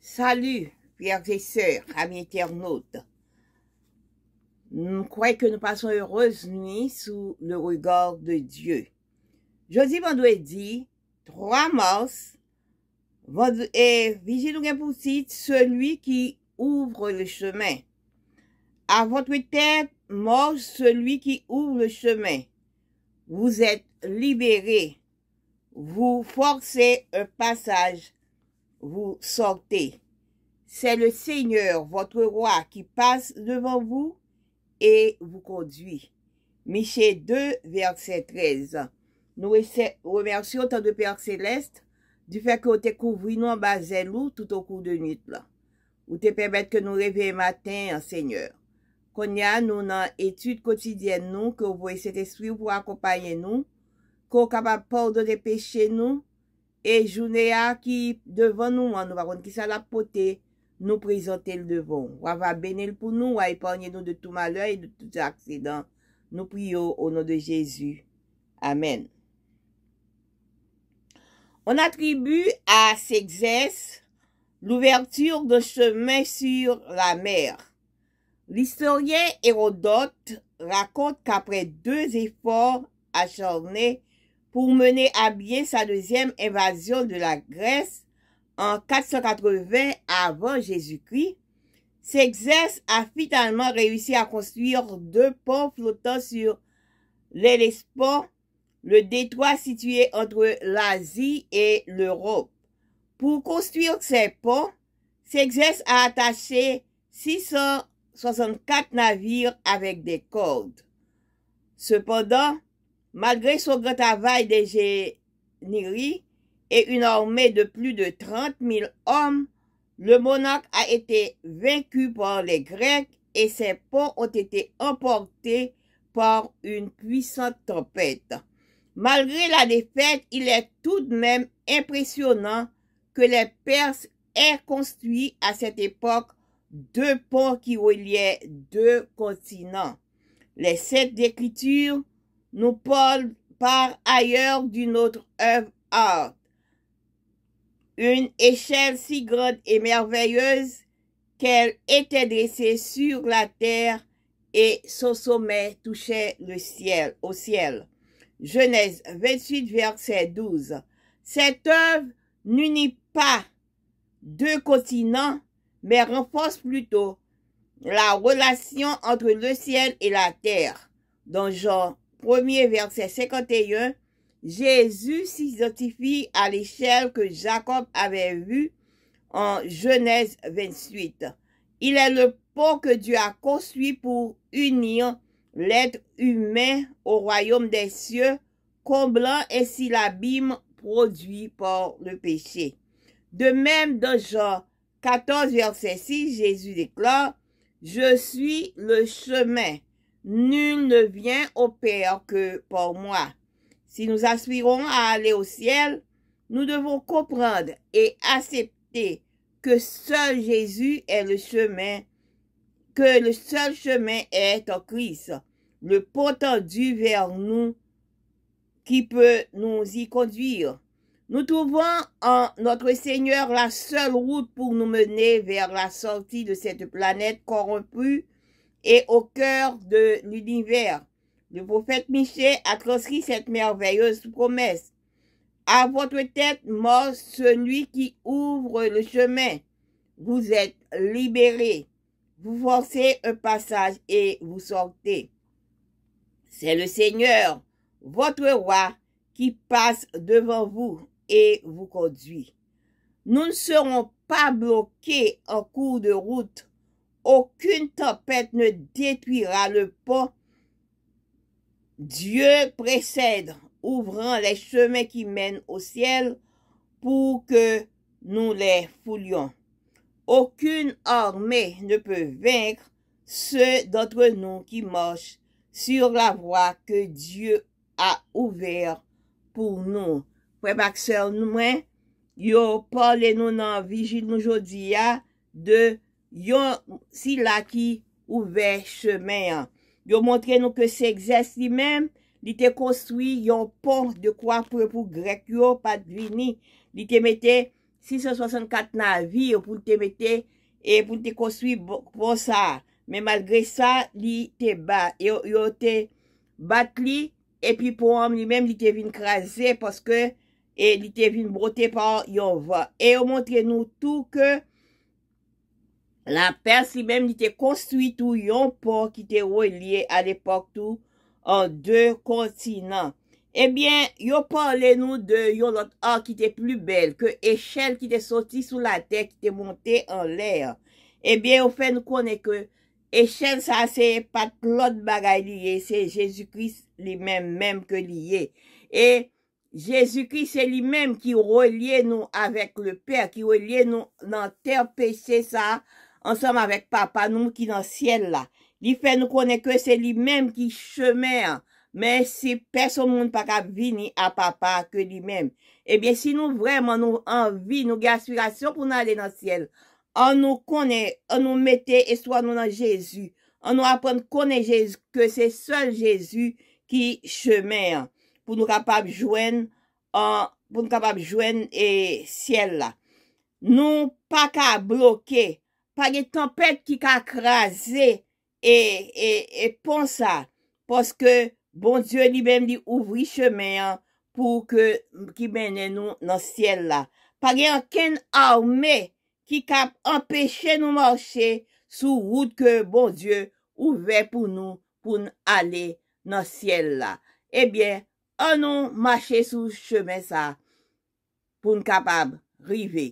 Salut, frères et sœurs, amis internautes. Nous croyons que nous passons heureuse nuit sous le regard de Dieu. Jeudi, vendredi, 3 mars, vigile pour titre, celui qui ouvre le chemin. À votre tête, marche celui qui ouvre le chemin. Vous êtes libérés. Vous forcez un passage. Vous sortez. C'est le Seigneur, votre roi, qui passe devant vous et vous conduit. Michée 2, verset 13. Nous remercions tant de Père Céleste du fait que vous te couvrez nous en bas nous tout au cours de nuit là. Vous te permettre que nous réveillions matin, Seigneur. Qu'on y a nous dans études quotidiennes nous, que vous voyez cet esprit pour accompagner nous, qu'on est capable de pardonner péché nous, et journée qui devant nous, nous va qui ça la poté, nous présenter le devant. On va bénir pour nous, on va épargner nous de tout malheur et de tout accident. Nous prions au nom de Jésus. Amen. On attribue à S'Exerce l'ouverture d'un chemin sur la mer. L'historien Hérodote raconte qu'après 2 efforts acharnés pour mener à bien sa deuxième invasion de la Grèce en 480 avant Jésus-Christ, S'Exerce a finalement réussi à construire 2 ponts flottants sur l'Hellespont, le détroit situé entre l'Asie et l'Europe. Pour construire ces ponts, S'Exerce a attaché 664 navires avec des cordes. Cependant, malgré son grand travail d'ingénierie et une armée de plus de 30 000 hommes, le monarque a été vaincu par les Grecs et ses ponts ont été emportés par une puissante tempête. Malgré la défaite, il est tout de même impressionnant que les Perses aient construit à cette époque 2 ponts qui reliaient 2 continents. Les Saintes Écritures nous parlent par ailleurs d'une autre œuvre art. Une échelle si grande et merveilleuse qu'elle était dressée sur la terre et son sommet touchait au ciel. Genèse 28, verset 12. Cette œuvre n'unit pas 2 continents, mais renforce plutôt la relation entre le ciel et la terre. Dans Jean 1er, verset 51, Jésus s'identifie à l'échelle que Jacob avait vue en Genèse 28. Il est le pont que Dieu a construit pour unir l'être humain au royaume des cieux, comblant ainsi l'abîme produit par le péché. De même, dans Jean 14, verset 6, Jésus déclare « Je suis le chemin, nul ne vient au Père que par moi. » Si nous aspirons à aller au ciel, nous devons comprendre et accepter que seul Jésus est le chemin, que le seul chemin est en Christ, le pont tendu vers nous qui peut nous y conduire. Nous trouvons en notre Seigneur la seule route pour nous mener vers la sortie de cette planète corrompue et au cœur de l'univers. Le prophète Michée a transcrit cette merveilleuse promesse. À votre tête marche celui qui ouvre le chemin. Vous êtes libérés. Vous forcez un passage et vous sortez. C'est le Seigneur, votre roi, qui passe devant vous et vous conduit. Nous ne serons pas bloqués en cours de route. Aucune tempête ne détruira le pont. Dieu précède, ouvrant les chemins qui mènent au ciel pour que nous les foulions. Aucune armée ne peut vaincre ceux d'entre nous qui marchent sur la voie que Dieu a ouverte pour nous. Frère Maxeur, nous, yo parlé nous dans vigile aujourd'hui de yon si la qui ouvert chemin. Yo montré nous que S'Exerce lui-même, il était construit yon pont de quoi pour grec yo pas de vini, il te mettait 664 navires pour te mettre et pour te construire bon ça. Mais malgré ça, li te bat. Yo te bat li, et puis pour lui-même, il te vin craser parce que, et il te vin broter par yon vent. Et on montre nous tout que, la Perse lui-même, il te construit tout yon port qui te relié à l'époque tout en 2 continents. Eh bien, yo parle nous de yon l'autre art qui était plus belle que échelle qui était sortie sous la terre, qui était montée en l'air. Eh bien, au fait, nous connaissons que échelle, ça, c'est pas l'autre bagaille lié, c'est Jésus-Christ lui-même, même que lié. Et Jésus-Christ, c'est lui-même qui relie nous avec le Père, qui relie nous dans terre péché, ça, ensemble avec papa, nous qui dans le ciel là. Il fait nous connaître que c'est lui-même qui chemin, mais si personne ne peut pas venir à papa que lui-même. Eh bien, si nous vraiment nous envie, nous avons aspiration pour nous aller dans le ciel, on nous connaît, on nous mettait et soit nous dans Jésus, on nous apprend à connaître Jésus, que c'est seul Jésus qui chemin pour nous capables joindre, et ciel là. Nous pas qu'à bloquer, pas de tempête qui qu'a crasé et pense ça, parce que bon Dieu lui-même dit ouvrir chemin pour que qui mène nous dans le ciel là. Pas de aucune armée qui cap empêcher nous marcher sous route que bon Dieu ouvert pour nous aller dans le ciel là. Eh bien, on nous marcher sous chemin ça pour nous capable river.